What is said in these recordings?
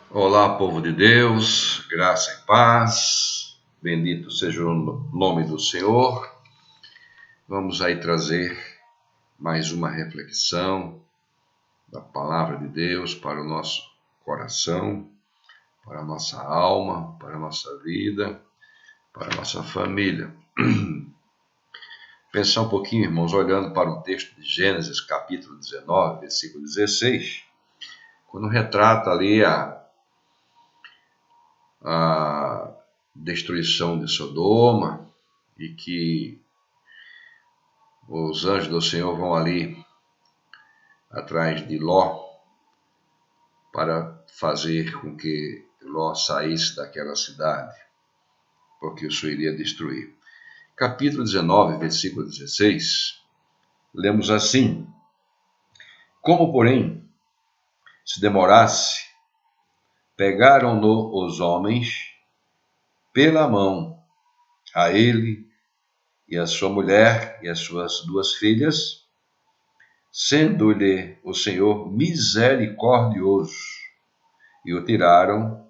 Olá, povo de Deus, graça e paz, bendito seja o nome do Senhor. Vamos aí trazer mais uma reflexão da palavra de Deus para o nosso coração, para a nossa alma, para a nossa vida, para a nossa família. Pensar um pouquinho, irmãos, olhando para o texto de Gênesis, capítulo 19, versículo 16, quando retrata ali a destruição de Sodoma e que os anjos do Senhor vão ali atrás de Ló para fazer com que Ló saísse daquela cidade, porque o Senhor iria destruir. Capítulo 19, versículo 16, lemos assim: Como, porém, se demorasse, pegaram-no os homens pela mão, a ele e a sua mulher e as suas duas filhas, sendo-lhe o Senhor misericordioso, e o tiraram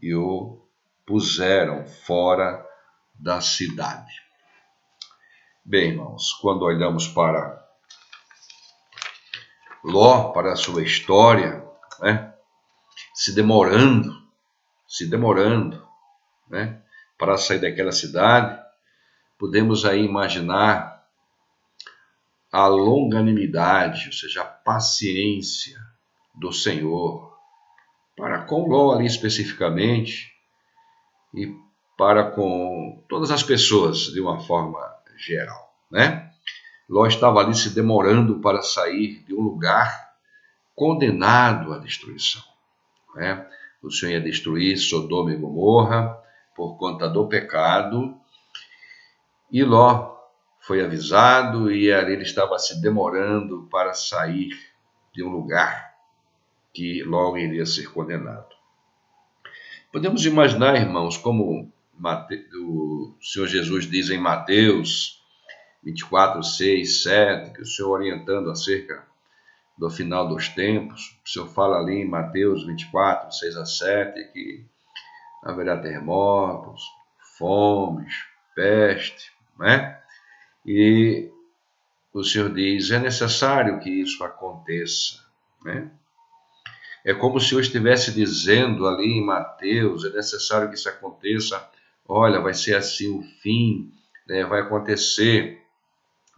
e o puseram fora da cidade. Bem, irmãos, quando olhamos para Ló, para a sua história, se demorando, para sair daquela cidade, podemos aí imaginar a longanimidade, ou seja, a paciência do Senhor para com Ló ali especificamente e para com todas as pessoas de uma forma geral, Ló estava ali se demorando para sair de um lugar condenado à destruição, O Senhor ia destruir Sodoma e Gomorra por conta do pecado, e Ló foi avisado e ali ele estava se demorando para sair de um lugar que logo iria ser condenado. Podemos imaginar, irmãos, como o Senhor Jesus diz em Mateus 24, 6, 7, que o Senhor orientando acerca do final dos tempos, o Senhor fala ali em Mateus 24, 6 a 7, que haverá terremotos, fomes, peste, E o Senhor diz, é necessário que isso aconteça, É como se eu estivesse dizendo ali em Mateus, é necessário que isso aconteça, olha, vai ser assim o fim, vai acontecer,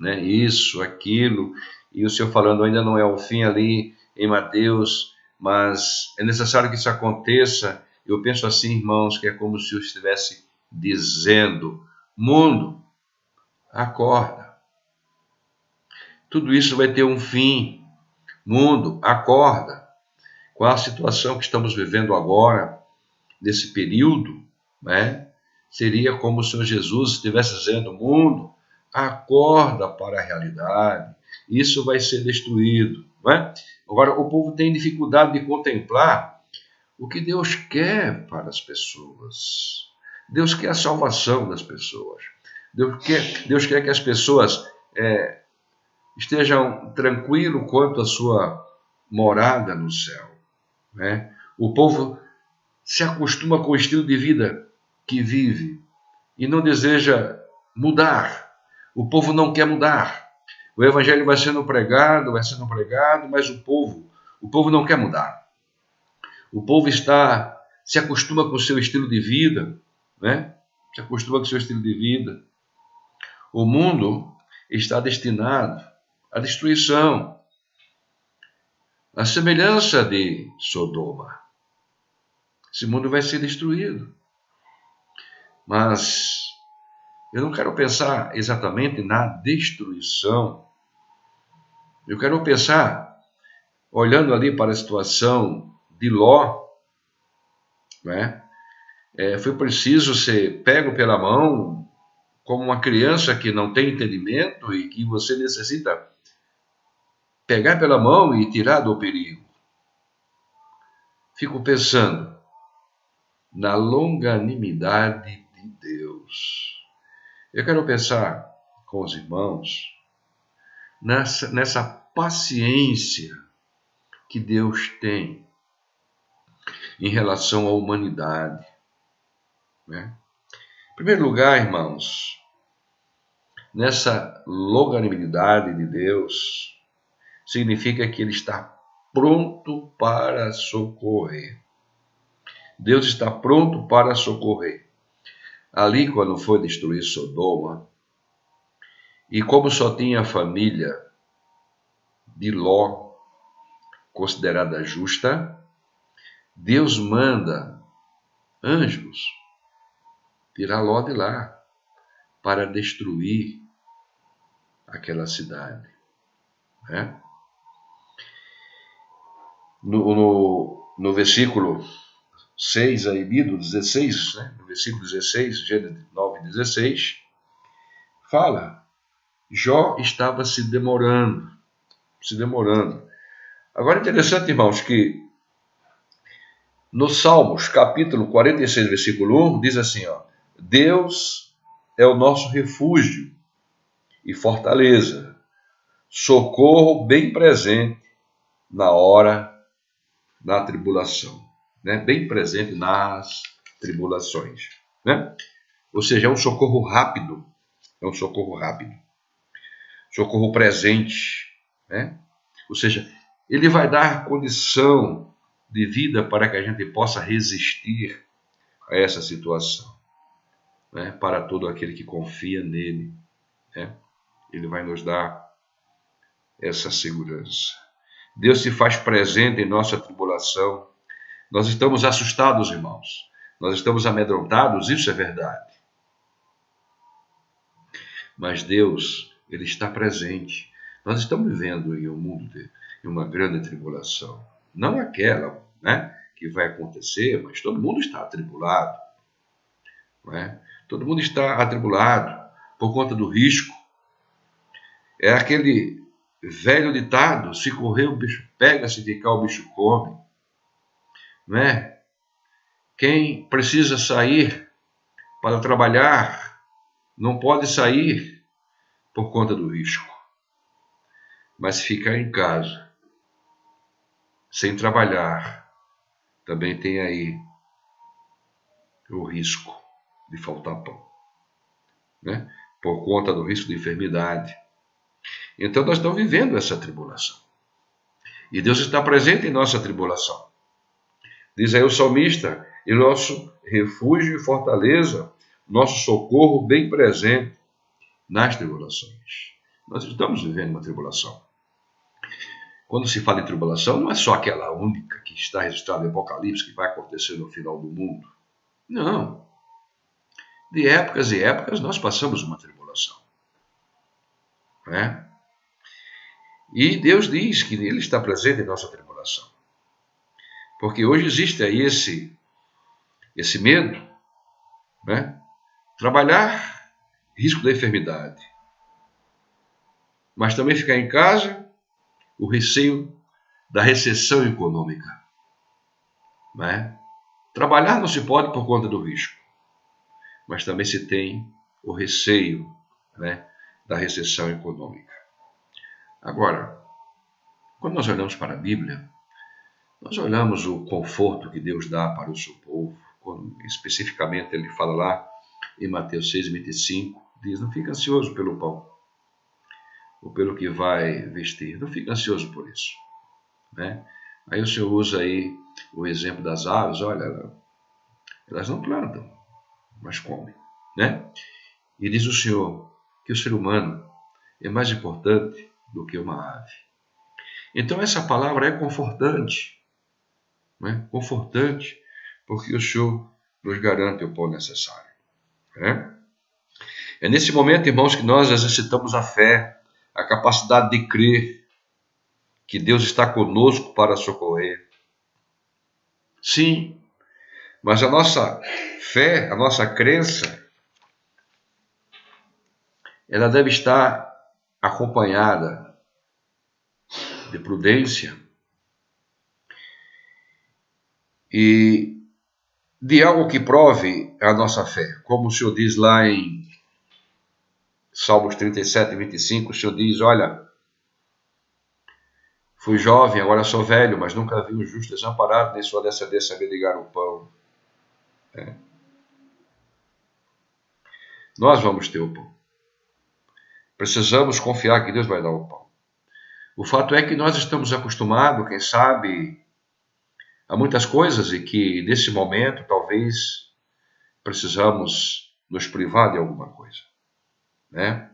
isso, aquilo, e o Senhor falando ainda não é o fim ali em Mateus, mas é necessário que isso aconteça. Eu penso assim, irmãos, que é como se eu estivesse dizendo, mundo, acorda, tudo isso vai ter um fim, mundo, acorda, com a situação que estamos vivendo agora, nesse período, seria como se o Senhor Jesus estivesse dizendo, mundo, acorda para a realidade, isso vai ser destruído, Agora, o povo tem dificuldade de contemplar o que Deus quer para as pessoas. Deus quer a salvação das pessoas. Deus quer que as pessoas estejam tranquilos quanto à sua morada no céu, O povo se acostuma com o estilo de vida que vive e não deseja mudar. O povo não quer mudar. O evangelho vai sendo pregado, mas o povo não quer mudar. O povo se acostuma com o seu estilo de vida, Se acostuma com o seu estilo de vida. O mundo está destinado à destruição, à semelhança de Sodoma. Esse mundo vai ser destruído. Mas eu não quero pensar exatamente na destruição. Eu quero pensar, olhando ali para a situação de Ló, foi preciso ser pego pela mão como uma criança que não tem entendimento e que você necessita pegar pela mão e tirar do perigo. Fico pensando na longanimidade de Deus. Eu quero pensar com os irmãos nessa paciência que Deus tem. em relação à humanidade, né? Em primeiro lugar, irmãos, nessa longanimidade de Deus, significa que Ele está pronto para socorrer. Deus está pronto para socorrer. Ali, quando foi destruir Sodoma, e como só tinha a família de Ló considerada justa, Deus manda anjos tirar Ló de lá para destruir aquela cidade, né? No versículo 6 aí, do 16, né? No versículo 16, Gênesis 9:16, fala, Jó estava se demorando. Agora é interessante, irmãos, que no Salmos, capítulo 46, versículo 1, diz assim, ó, Deus é o nosso refúgio e fortaleza, socorro bem presente na tribulação, né? Bem presente nas tribulações, né? Ou seja, é um socorro rápido, socorro presente, né? Ou seja, ele vai dar condição de vida para que a gente possa resistir a essa situação, né? Para todo aquele que confia nele, né? Ele vai nos dar essa segurança. Deus se faz presente em nossa tribulação. Nós estamos assustados, irmãos. Nós estamos amedrontados, isso é verdade. Mas Deus, Ele está presente. Nós estamos vivendo em um mundo em uma grande tribulação. Não aquela, né, que vai acontecer, mas todo mundo está atribulado. Né? Todo mundo está atribulado por conta do risco. É aquele velho ditado, se correr o bicho pega, se ficar o bicho come. Né? Quem precisa sair para trabalhar não pode sair por conta do risco. Mas ficar em casa, sem trabalhar, também tem aí o risco de faltar pão, né? Por conta do risco de enfermidade. Então nós estamos vivendo essa tribulação. E Deus está presente em nossa tribulação. Diz aí o salmista, e nosso refúgio e fortaleza, nosso socorro bem presente nas tribulações. Nós estamos vivendo uma tribulação. Quando se fala em tribulação, não é só aquela única que está registrada em Apocalipse, que vai acontecer no final do mundo. Não. De épocas e épocas, nós passamos uma tribulação. Né? E Deus diz que Ele está presente em nossa tribulação. Porque hoje existe aí esse medo, né? Trabalhar, risco da enfermidade. Mas também ficar em casa, o receio da recessão econômica. Né? Trabalhar não se pode por conta do risco, mas também se tem o receio, né, da recessão econômica. Agora, quando nós olhamos para a Bíblia, nós olhamos o conforto que Deus dá para o seu povo, quando especificamente ele fala lá em Mateus 6:25, diz, não fica ansioso pelo pão, ou pelo que vai vestir, não fica ansioso por isso. Né? Aí o Senhor usa aí o exemplo das aves, olha, elas não plantam, mas comem. Né? E diz o Senhor que o ser humano é mais importante do que uma ave. Então essa palavra é confortante, né? Confortante, porque o Senhor nos garante o pão necessário. Né? É nesse momento, irmãos, que nós exercitamos a fé, a capacidade de crer que Deus está conosco para socorrer. Sim, mas a nossa fé, a nossa crença, ela deve estar acompanhada de prudência e de algo que prove a nossa fé. Como o Senhor diz lá em Salmos 37:25, o Senhor diz, olha, Fui jovem, agora sou velho, mas nunca vi um justo desamparado, nem sua descendência mendigar o pão. Nós vamos ter o pão. Precisamos confiar que Deus vai dar o pão. O fato é que nós estamos acostumados, quem sabe, a muitas coisas e que, nesse momento, talvez precisamos nos privar de alguma coisa, né?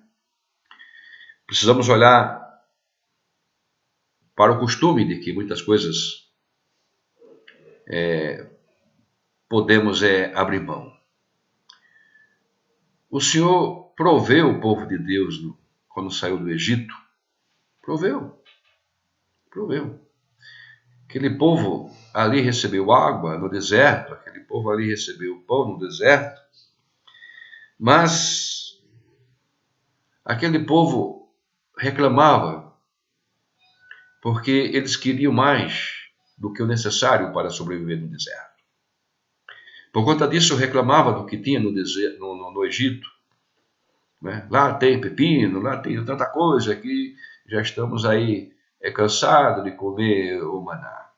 Precisamos olhar para o costume de que muitas coisas podemos abrir mão. O Senhor proveu o povo de Deus quando saiu do Egito. Proveu. Aquele povo ali recebeu água no deserto, aquele povo ali recebeu pão no deserto, mas aquele povo reclamava porque eles queriam mais do que o necessário para sobreviver no deserto. Por conta disso, reclamava do que tinha no deserto, no Egito. Né? Lá tem pepino, lá tem tanta coisa que já estamos aí cansados de comer o maná.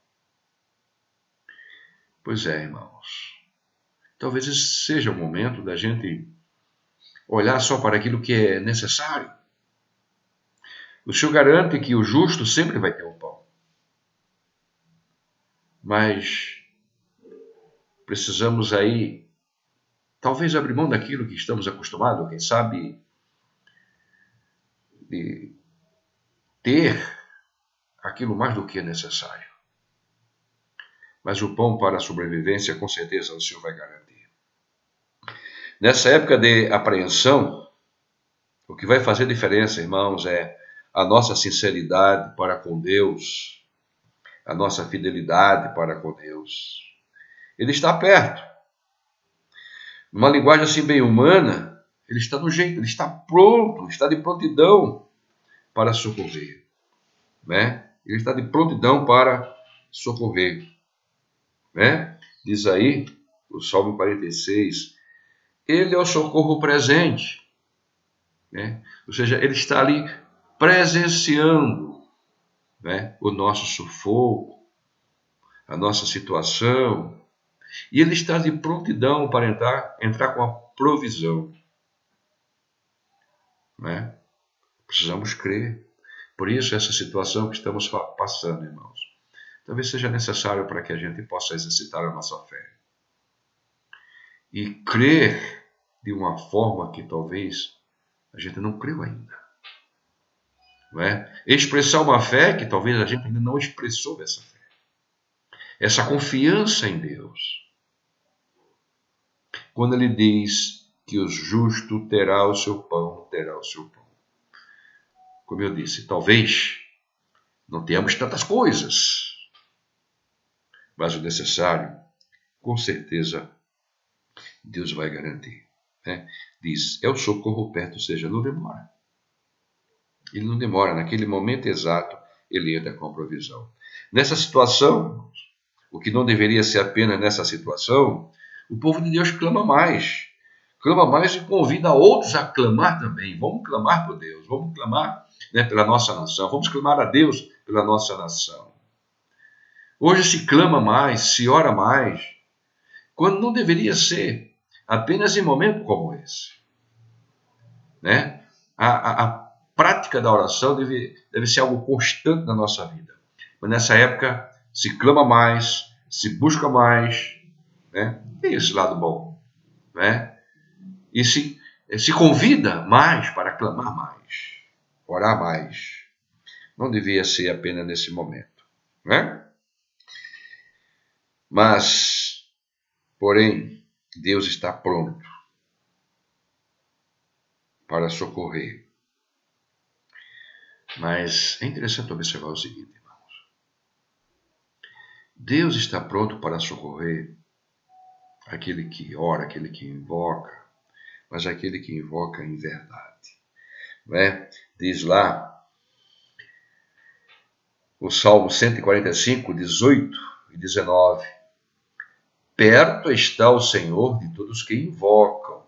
Pois é, irmãos. Talvez esse seja o momento da gente olhar só para aquilo que é necessário. O Senhor garante que o justo sempre vai ter o pão. Mas precisamos aí, talvez, abrir mão daquilo que estamos acostumados, quem sabe, de ter aquilo mais do que é necessário. Mas o pão para a sobrevivência, com certeza, o Senhor vai garantir. Nessa época de apreensão, o que vai fazer diferença, irmãos, é a nossa sinceridade para com Deus, a nossa fidelidade para com Deus. Ele está perto. Numa linguagem assim bem humana, ele está no jeito, ele está pronto, está de prontidão para socorrer. Né? Ele está de prontidão para socorrer. Né? Diz aí, o Salmo 46, ele é o socorro presente. Né? Ou seja, ele está ali presenciando, né, o nosso sufoco, a nossa situação, e ele está de prontidão para entrar com a provisão. Né? Precisamos crer. Por isso, essa situação que estamos passando, irmãos, talvez seja necessário para que a gente possa exercitar a nossa fé. E crer de uma forma que talvez a gente não creu ainda. Não é? Expressar uma fé que talvez a gente ainda não expressou essa fé. Essa confiança em Deus. Quando ele diz que o justo terá o seu pão, terá o seu pão. Como eu disse, talvez não tenhamos tantas coisas, mas o necessário, com certeza, Deus vai garantir. Né? Diz, é o socorro perto, ou seja, não demora. Ele não demora, naquele momento exato, ele entra com a provisão. Nessa situação, o que não deveria ser apenas nessa situação, o povo de Deus clama mais e convida outros a clamar também. Vamos clamar por Deus, vamos clamar, né, pela nossa nação, vamos clamar a Deus pela nossa nação. Hoje se clama mais, se ora mais, quando não deveria ser apenas em momentos como esse. Né? A prática da oração deve ser algo constante na nossa vida. Mas nessa época se clama mais, se busca mais, né? Tem esse lado bom, né? E se convida mais para clamar mais, orar mais. Não devia ser apenas nesse momento, né? Mas, porém, Deus está pronto para socorrer. Mas é interessante observar o seguinte, irmãos. Deus está pronto para socorrer aquele que ora, aquele que invoca, mas aquele que invoca em verdade. Né? Diz lá o Salmo 145, 18 e 19. Perto está o Senhor de todos que invocam,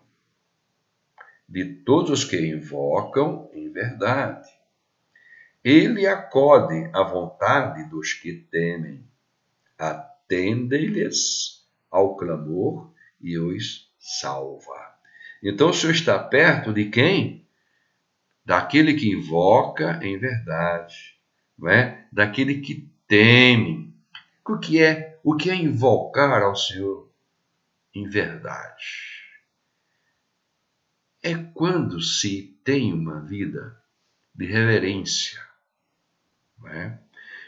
em verdade. Ele acode à vontade dos que temem, atende-lhes ao clamor e os salva. Então o Senhor está perto de quem? Daquele que invoca em verdade, não é? Daquele que teme. O que é invocar ao Senhor em verdade? É quando se tem uma vida de reverência, não é?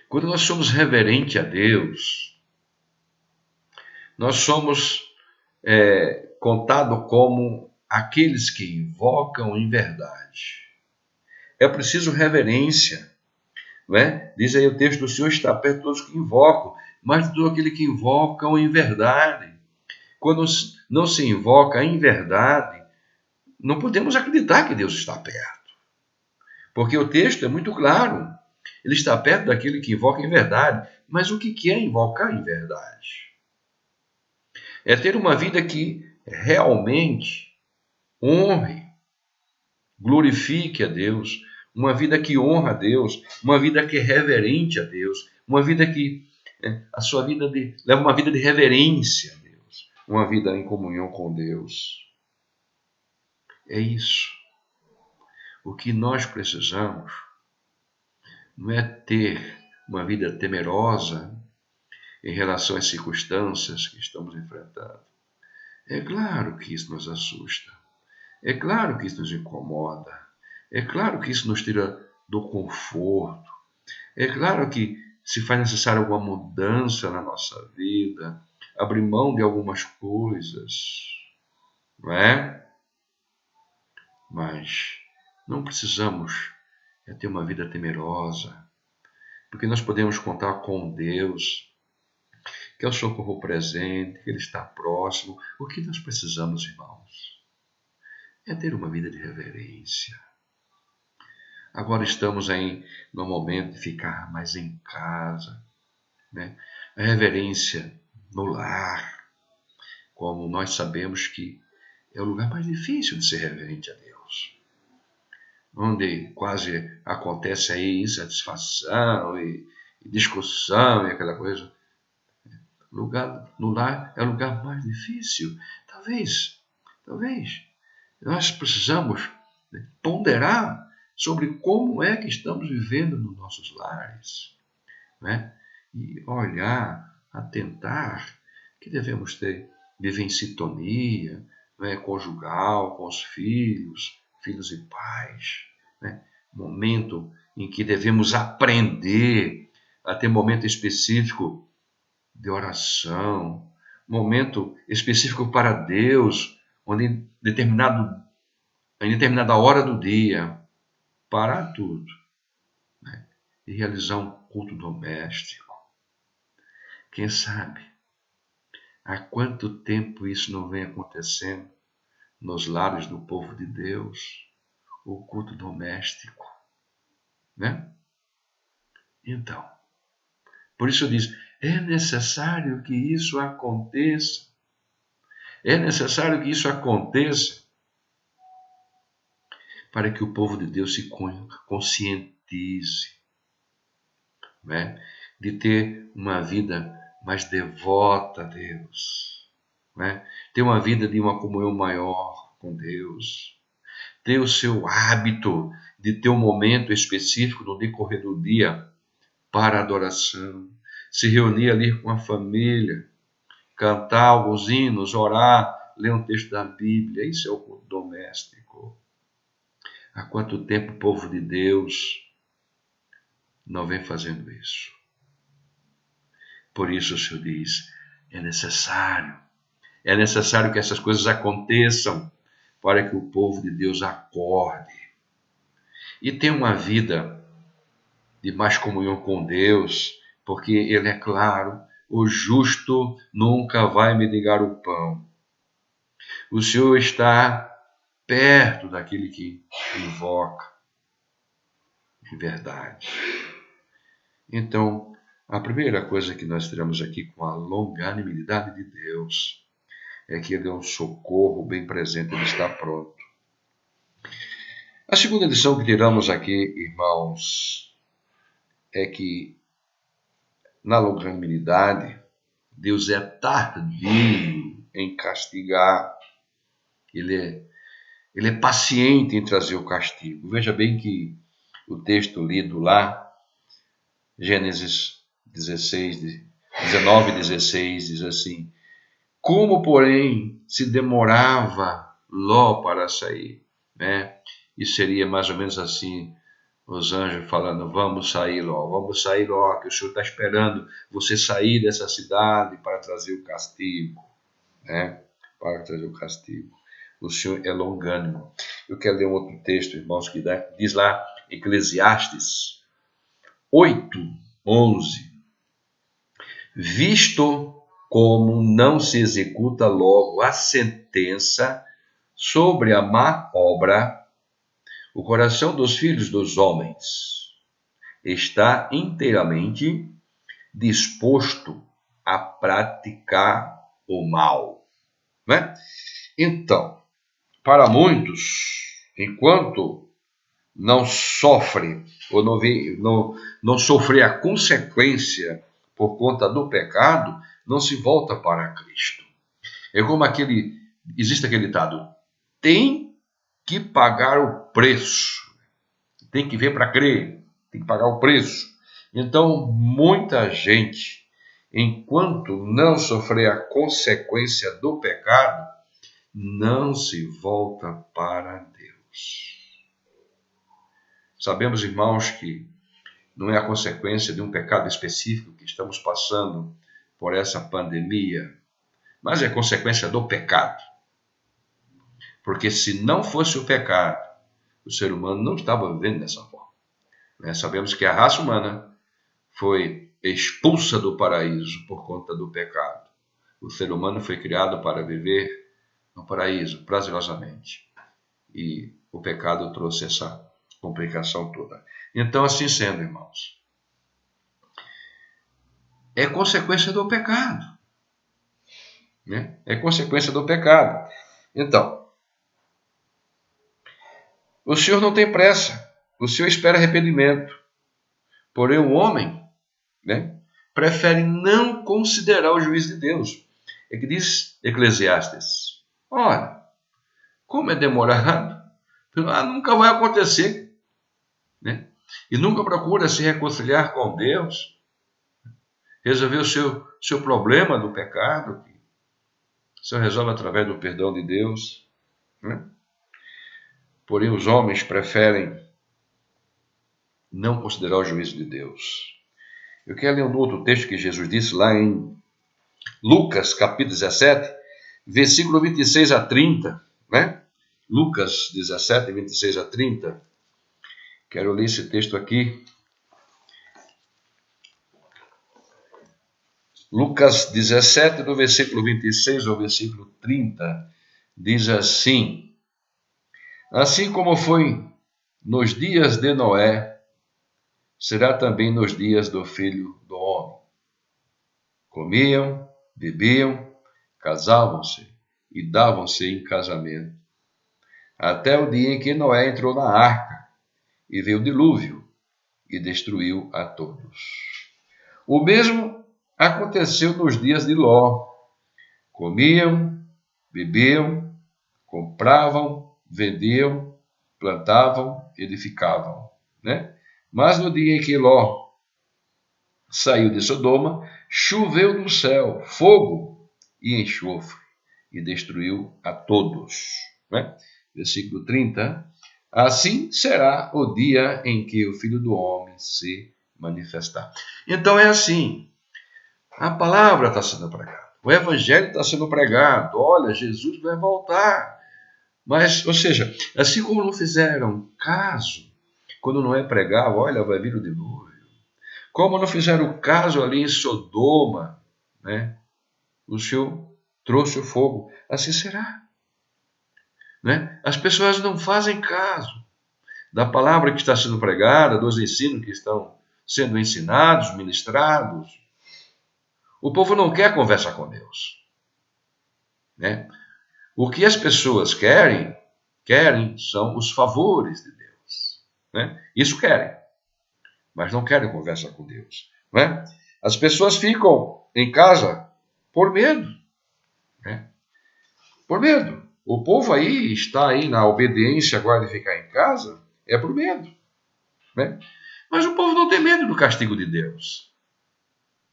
Quando nós somos reverentes a Deus, nós somos contados como aqueles que invocam em verdade. É preciso reverência, não é? Diz aí o texto: o Senhor está perto de todos que invocam, mas de todo aquele que invocam em verdade. Quando não se invoca em verdade, não podemos acreditar que Deus está perto. Porque o texto é muito claro. Ele está perto daquele que invoca em verdade. Mas o que é invocar em verdade? É ter uma vida que realmente honre, glorifique a Deus, uma vida que honra a Deus, uma vida que é reverente a Deus, uma vida que a sua vida leva uma vida de reverência a Deus, uma vida em comunhão com Deus. É isso. O que nós precisamos não é ter uma vida temerosa em relação às circunstâncias que estamos enfrentando. É claro que isso nos assusta. É claro que isso nos incomoda. É claro que isso nos tira do conforto. É claro que se faz necessária alguma mudança na nossa vida, abrir mão de algumas coisas, não é? Mas não precisamos ter uma vida temerosa, porque nós podemos contar com Deus, que é o socorro presente, que Ele está próximo. O que nós precisamos, irmãos, é ter uma vida de reverência. Agora estamos aí no momento de ficar mais em casa, né? A reverência no lar, como nós sabemos que é o lugar mais difícil de ser reverente a Deus, onde quase acontece aí insatisfação e discussão e aquela coisa. No lar é o lugar mais difícil. Talvez nós precisamos ponderar sobre como é que estamos vivendo nos nossos lares, né? E olhar, atentar que devemos viver em sintonia, né, conjugal, com os filhos e pais, né? Momento em que devemos aprender a ter momento específico de oração, momento específico para Deus, onde em determinada hora do dia, parar tudo, né, e realizar um culto doméstico. Quem sabe há quanto tempo isso não vem acontecendo nos lares do povo de Deus, o culto doméstico, né? Então, por isso eu disse, é necessário que isso aconteça. É necessário que isso aconteça para que o povo de Deus se conscientize, né, de ter uma vida mais devota a Deus, né, ter uma vida de uma comunhão maior com Deus, ter o seu hábito de ter um momento específico no decorrer do dia para adoração, se reunir ali com a família, cantar alguns hinos, orar, ler um texto da Bíblia. Isso é o culto doméstico. Há quanto tempo o povo de Deus não vem fazendo isso? Por isso o Senhor diz, é necessário que essas coisas aconteçam para que o povo de Deus acorde e tenha uma vida de mais comunhão com Deus, porque Ele é claro, o justo nunca vai mendigar o pão. O Senhor está perto daquele que invoca em verdade. Então, a primeira coisa que nós teremos aqui com a longanimidade de Deus é que Ele é um socorro bem presente, Ele está pronto. A segunda lição que tiramos aqui, irmãos, é que na longanimidade, Deus é tardio em castigar. Ele é paciente em trazer o castigo. Veja bem que o texto lido lá, Gênesis 16, 19 e 16, diz assim: como, porém, se demorava Ló para sair, né? E seria mais ou menos assim, os anjos falando: vamos sair, Ló, que o Senhor está esperando você sair dessa cidade para trazer o castigo, né? Para trazer o castigo. O Senhor é longânimo. Eu quero ler um outro texto, irmãos, que diz lá, Eclesiastes 8:11. Visto como não se executa logo a sentença sobre a má obra, o coração dos filhos dos homens está inteiramente disposto a praticar o mal, né? Então, para muitos, enquanto não sofre ou não sofrer a consequência por conta do pecado, não se volta para Cristo. É como existe aquele ditado: tem que pagar o preço, tem que ver para crer, tem que pagar o preço. Então, muita gente, enquanto não sofrer a consequência do pecado, não se volta para Deus. Sabemos, irmãos, que não é a consequência de um pecado específico que estamos passando por essa pandemia, mas é consequência do pecado. Porque se não fosse o pecado, o ser humano não estava vivendo dessa forma. Sabemos que a raça humana foi expulsa do paraíso por conta do pecado. O ser humano foi criado para viver no paraíso, prazerosamente. E o pecado trouxe essa complicação toda. Então, assim sendo, irmãos, é consequência do pecado. Né? É consequência do pecado. Então, o Senhor não tem pressa. O Senhor espera arrependimento. Porém, o homem, né, prefere não considerar o juízo de Deus. É que diz Eclesiastes: olha, como é demorado, nunca vai acontecer. Né? E nunca procura se reconciliar com Deus, resolver o seu problema do pecado, que o Senhor resolve através do perdão de Deus. Né? Porém, os homens preferem não considerar o juízo de Deus. Eu quero ler um outro texto que Jesus disse lá em Lucas, capítulo 17, versículo 26 a 30, né? Lucas 17, 26 a 30. Quero ler esse texto aqui. Lucas 17, do versículo 26 ao versículo 30, diz assim: assim como foi nos dias de Noé, será também nos dias do Filho do Homem. Comiam, bebiam, casavam-se e davam-se em casamento, até o dia em que Noé entrou na arca e veio o dilúvio e destruiu a todos. O mesmo aconteceu nos dias de Ló. Comiam, bebiam, compravam, vendiam, plantavam, edificavam, né? Mas no dia em que Ló saiu de Sodoma, choveu do céu fogo e enxofre e destruiu a todos. Né? Versículo 30. Assim será o dia em que o Filho do Homem se manifestar. Então é assim, a palavra está sendo pregada, o Evangelho está sendo pregado, olha, Jesus vai voltar. Mas, ou seja, assim como não fizeram caso, quando não é pregado, olha, vai vir o dilúvio. Como não fizeram caso ali em Sodoma, né? O Senhor trouxe o fogo. Assim será. Né? As pessoas não fazem caso da palavra que está sendo pregada, dos ensinos que estão sendo ensinados, ministrados. O povo não quer conversar com Deus. Né? O que as pessoas querem são os favores de Deus. Né? Isso querem. mas não querem conversa com Deus, né? As pessoas ficam em casa por medo, né? Por medo. O povo aí está aí na obediência agora de ficar em casa, é por medo, né? Mas o povo não tem medo do castigo de Deus,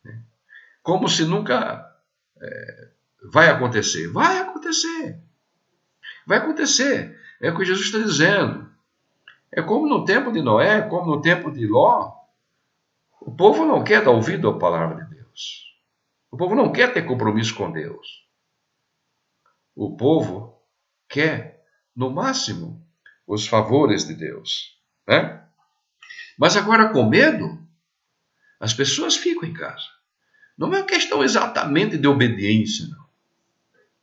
né? Como se nunca vai acontecer. Vai acontecer. Vai acontecer. É o que Jesus está dizendo. É como no tempo de Noé, como no tempo de Ló. O povo não quer dar ouvido à palavra de Deus. O povo não quer ter compromisso com Deus. O povo quer, no máximo, os favores de Deus, né? Mas agora, com medo, as pessoas ficam em casa. Não é uma questão exatamente de obediência, não.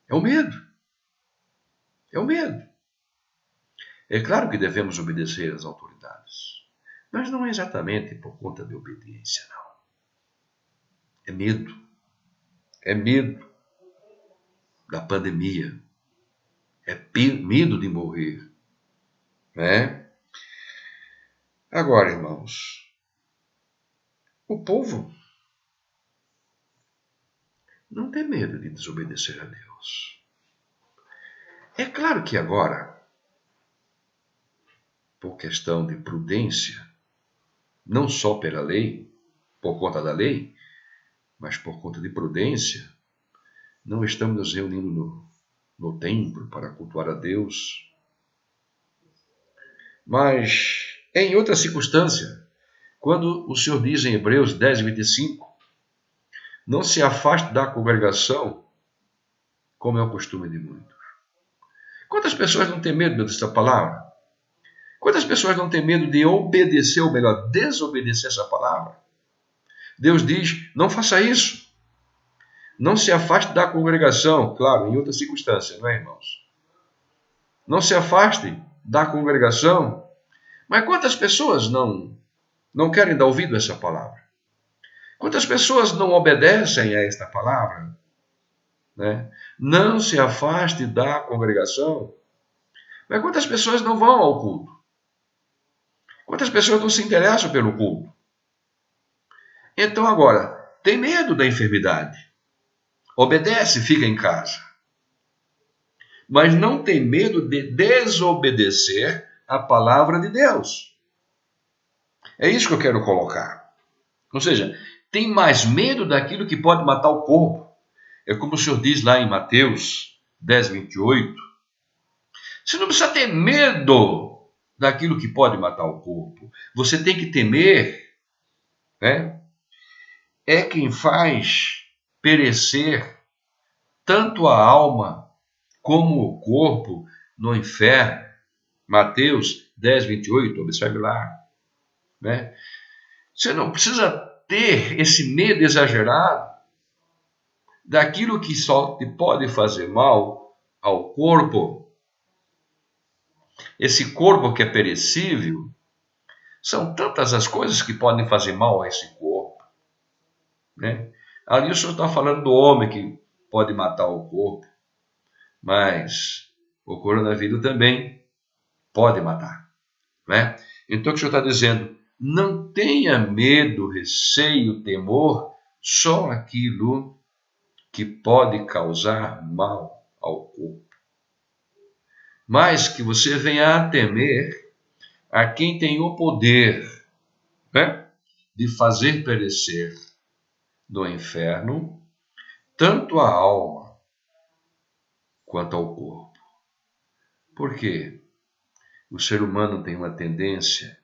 É o medo. É o medo. É claro que devemos obedecer às autoridades, mas não é exatamente por conta de obediência, não. É medo. É medo da pandemia. É medo de morrer, né? Agora, irmãos, o povo não tem medo de desobedecer a Deus. É claro que agora, por questão de prudência, não só pela lei, por conta da lei, mas por conta de prudência, não estamos nos reunindo no templo para cultuar a Deus. Mas, em outra circunstância, quando o Senhor diz em Hebreus 10, 25, não se afaste da congregação, como é o costume de muitos. Quantas pessoas não têm medo dessa palavra? Quantas pessoas não têm medo de obedecer, ou melhor, desobedecer essa palavra? Deus diz, não faça isso. Não se afaste da congregação, claro, em outra circunstância, não é, irmãos? Não se afaste da congregação. Mas quantas pessoas não querem dar ouvido a essa palavra? Quantas pessoas não obedecem a esta palavra? Né? Não se afaste da congregação. Mas quantas pessoas não vão ao culto? Quantas pessoas não se interessam pelo culto? Então agora, tem medo da enfermidade. Obedece, fica em casa. Mas não tem medo de desobedecer a palavra de Deus. É isso que eu quero colocar. Ou seja, tem mais medo daquilo que pode matar o corpo. É como o Senhor diz lá em Mateus 10, 28. Você não precisa ter medo daquilo que pode matar o corpo. Você tem que temer, né? É quem faz perecer tanto a alma como o corpo no inferno. Mateus 10, 28, observe lá, né? Você não precisa ter esse medo exagerado daquilo que só te pode fazer mal ao corpo. Esse corpo que é perecível, são tantas as coisas que podem fazer mal a esse corpo, né? Ali o senhor está falando do homem que pode matar o corpo, mas o coronavírus também pode matar, né? Então o que o senhor está dizendo? Não tenha medo, receio, temor, só aquilo que pode causar mal ao corpo. Mas que você venha a temer a quem tem o poder, né, de fazer perecer do inferno tanto a alma quanto ao corpo. Por quê? O ser humano tem uma tendência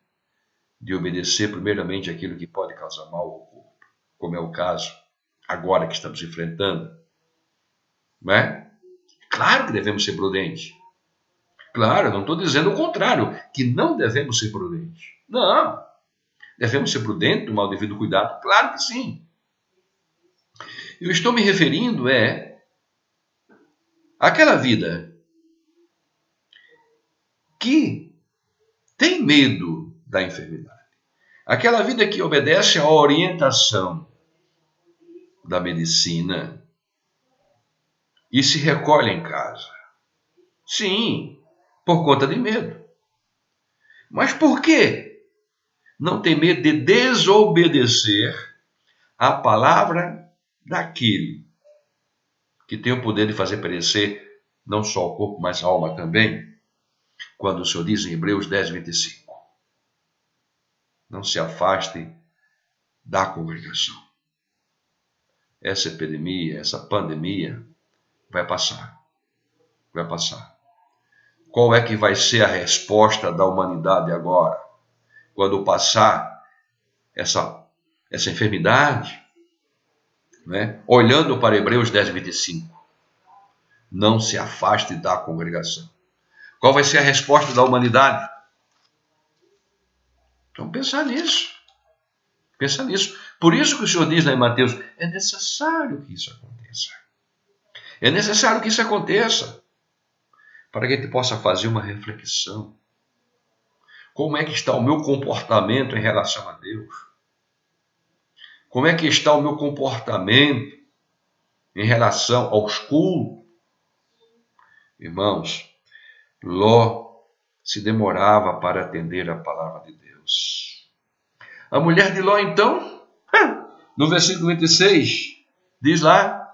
de obedecer primeiramente aquilo que pode causar mal ao corpo, como é o caso agora que estamos enfrentando, não é? Claro que devemos ser prudentes. Claro, eu não estou dizendo o contrário, que não devemos ser prudentes. Não, devemos ser prudentes, tomar o devido cuidado, claro que sim. Eu estou me referindo àquela vida que tem medo da enfermidade. Aquela vida que obedece à orientação da medicina e se recolhe em casa. Sim, por conta de medo. Mas por quê? Não tem medo de desobedecer a palavra daquele que tem o poder de fazer perecer não só o corpo, mas a alma também. Quando o Senhor diz em Hebreus 10, 25, não se afaste da congregação. Essa epidemia, essa pandemia vai passar. Vai passar. Qual é que vai ser a resposta da humanidade agora? Quando passar essa enfermidade, né? Olhando para Hebreus 10, 25, não se afaste da congregação. Qual vai ser a resposta da humanidade? Então, pensar nisso. Pensa nisso. Por isso que o Senhor diz lá em Mateus, é necessário que isso aconteça. É necessário que isso aconteça. Para que a gente possa fazer uma reflexão. Como é que está o meu comportamento em relação a Deus? Como é que está o meu comportamento em relação aos cultos? Irmãos, Ló se demorava para atender a palavra de Deus. A mulher de Ló, então, no versículo 26, diz lá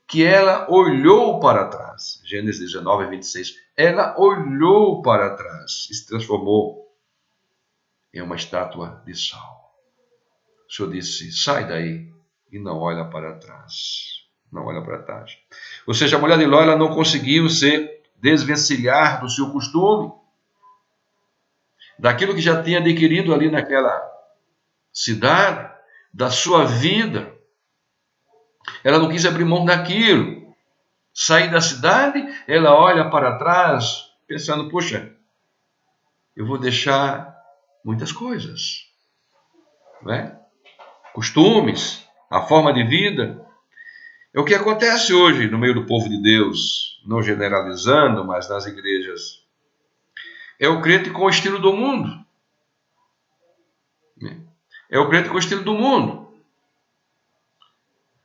que ela olhou para trás. Gênesis 19, 26. Ela olhou para trás e se transformou em uma estátua de sal. O Senhor disse, sai daí e não olha para trás. Não olha para trás. Ou seja, a mulher de Ló, ela não conseguiu se desvencilhar do seu costume, daquilo que já tinha adquirido ali naquela cidade, da sua vida. Ela não quis abrir mão daquilo. Sair da cidade, ela olha para trás, pensando, poxa, eu vou deixar muitas coisas, né? Costumes, a forma de vida. É o que acontece hoje no meio do povo de Deus, não generalizando, mas nas igrejas. É o crente com o estilo do mundo. É o crente com o estilo do mundo.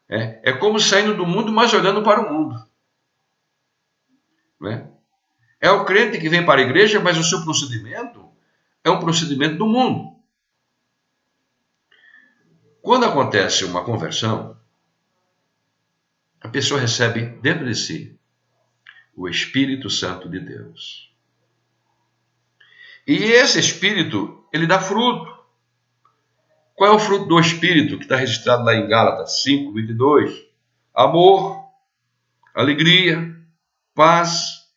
É como saindo do mundo, mas olhando para o mundo. Né? É o crente que vem para a igreja, mas o seu procedimento é um procedimento do mundo. Quando acontece uma conversão, a pessoa recebe dentro de si o Espírito Santo de Deus. E esse Espírito, ele dá fruto. Qual é o fruto do Espírito que está registrado lá em Gálatas 5, 22? Amor, alegria, paz,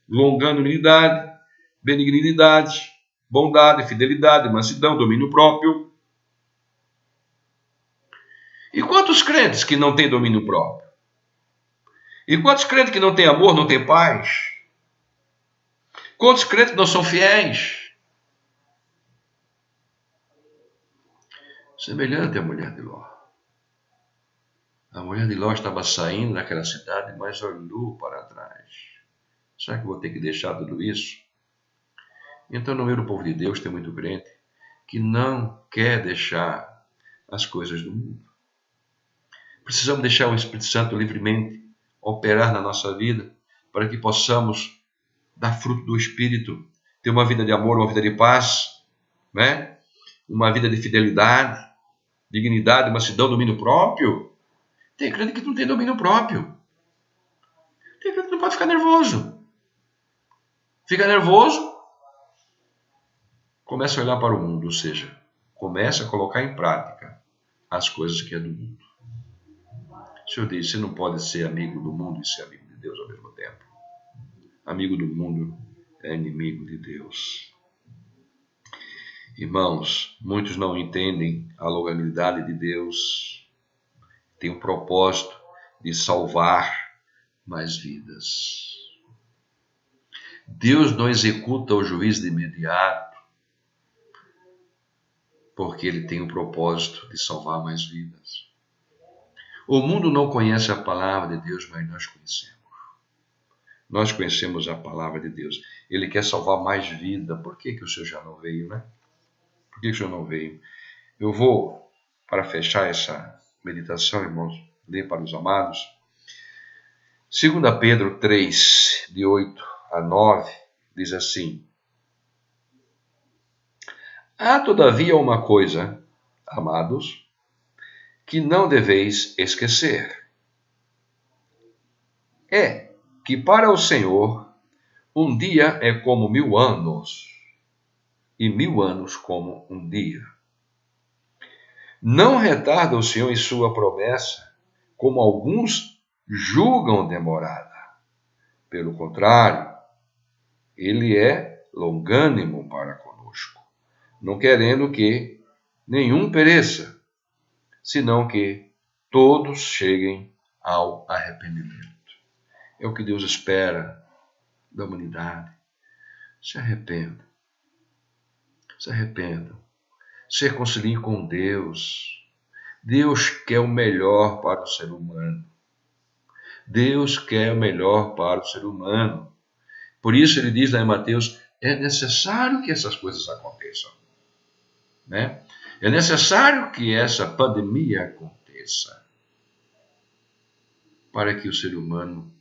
longanimidade, benignidade, bondade, fidelidade, mansidão, domínio próprio. E quantos crentes que não têm domínio próprio? E quantos crentes que não têm amor, não têm paz? Quantos crentes que não são fiéis? Semelhante à mulher de Ló. A mulher de Ló estava saindo daquela cidade, mas olhou para trás. Será que vou ter que deixar tudo isso? Então, no meio do povo de Deus, tem muito crente que não quer deixar as coisas do mundo. Precisamos deixar o Espírito Santo livremente operar na nossa vida, para que possamos dar fruto do Espírito, ter uma vida de amor, uma vida de paz, né? Uma vida de fidelidade, dignidade, mansidão, domínio próprio. Tem crente que não tem domínio próprio. Tem crente que não pode ficar nervoso. Fica nervoso, começa a olhar para o mundo, ou seja, começa a colocar em prática as coisas que é do mundo. O Senhor diz, você não pode ser amigo do mundo e ser amigo de Deus ao mesmo tempo. Amigo do mundo é inimigo de Deus. Irmãos, muitos não entendem a longanimidade de Deus. Tem o propósito de salvar mais vidas. Deus não executa o juízo de imediato, porque ele tem o propósito de salvar mais vidas. O mundo não conhece a palavra de Deus, mas nós conhecemos. Nós conhecemos a palavra de Deus. Ele quer salvar mais vida. Por que o Senhor já não veio, né? Por que o Senhor não veio? Eu vou, para fechar essa meditação, irmãos, ler para os amados. 2 Pedro 3, de 8 a 9, diz assim: Há, todavia, uma coisa, amados, que não deveis esquecer. É que para o Senhor um dia é como 1000 anos, e 1000 anos como um dia. Não retarda o Senhor em sua promessa, como alguns julgam demorada. Pelo contrário, ele é longânimo para conosco, não querendo que nenhum pereça, senão que todos cheguem ao arrependimento. É o que Deus espera da humanidade. Se arrependam. Se arrependam. Se reconciliem com Deus. Deus quer o melhor para o ser humano. Deus quer o melhor para o ser humano. Por isso ele diz lá em Mateus, é necessário que essas coisas aconteçam. Né? É necessário que essa pandemia aconteça para que o ser humano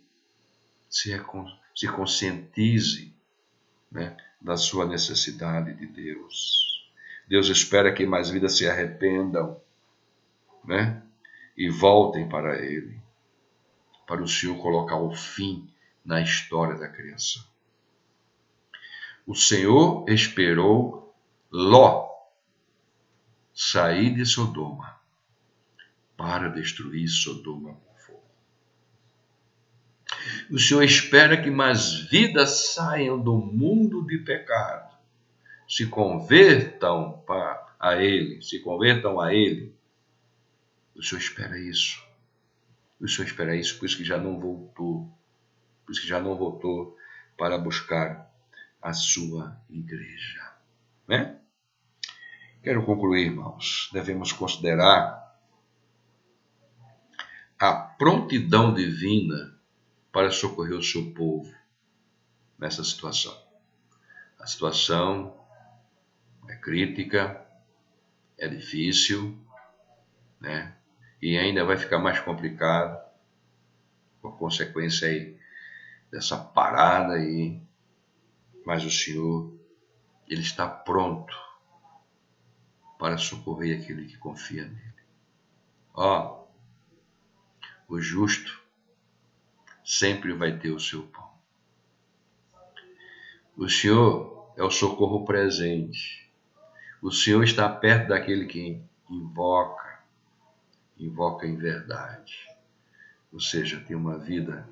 se conscientize, né, da sua necessidade de Deus. Deus espera que mais vidas se arrependam, né, e voltem para Ele, para o Senhor colocar o fim na história da criação. O Senhor esperou Ló sair de Sodoma para destruir Sodoma com fogo. O Senhor espera que mais vidas saiam do mundo de pecado, se convertam a Ele. O Senhor espera isso. O Senhor espera isso, por isso que já não voltou. Por isso que já não voltou para buscar a sua igreja. Né? Quero concluir, irmãos. Devemos considerar a prontidão divina para socorrer o seu povo nessa situação. A situação é crítica, é difícil, né? E ainda vai ficar mais complicado por consequência aí dessa parada aí. Mas o Senhor, Ele está pronto para socorrer aquele que confia nele. Ó, o justo sempre vai ter o seu pão. O Senhor é o socorro presente. O Senhor está perto daquele que invoca em verdade. Ou seja, tem uma vida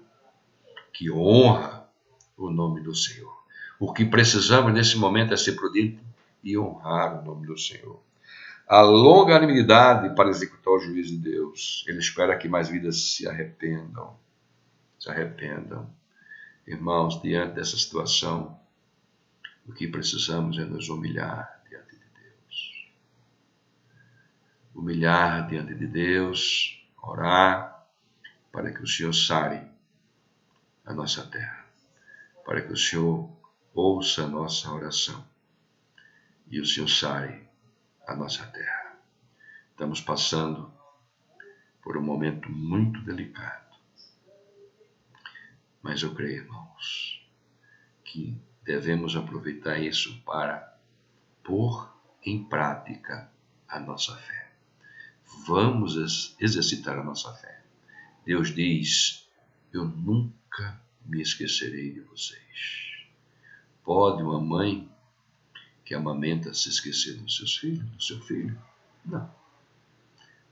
que honra o nome do Senhor. O que precisamos nesse momento é ser prudente e honrar o nome do Senhor. A longanimidade para executar o juízo de Deus. Ele espera que mais vidas se arrependam. Irmãos, diante dessa situação, o que precisamos é nos humilhar diante de Deus. Humilhar diante de Deus, orar para que o Senhor sare a nossa terra, para que o Senhor ouça a nossa oração e o Senhor sare a nossa terra. Estamos passando por um momento muito delicado, mas eu creio, irmãos, que devemos aproveitar isso para pôr em prática a nossa fé. Vamos exercitar a nossa fé. Deus diz, eu nunca me esquecerei de vocês. Pode uma mãe que amamenta se esquecer dos seus filhos, do seu filho?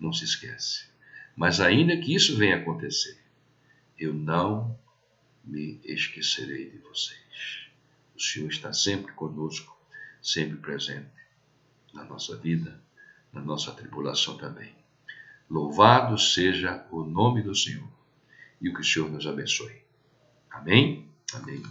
Não se esquece. Mas ainda que isso venha acontecer, eu não me esquecerei de vocês. O Senhor está sempre conosco, sempre presente na nossa vida, na nossa tribulação também. Louvado seja o nome do Senhor e o que o Senhor nos abençoe. Amém? Amém.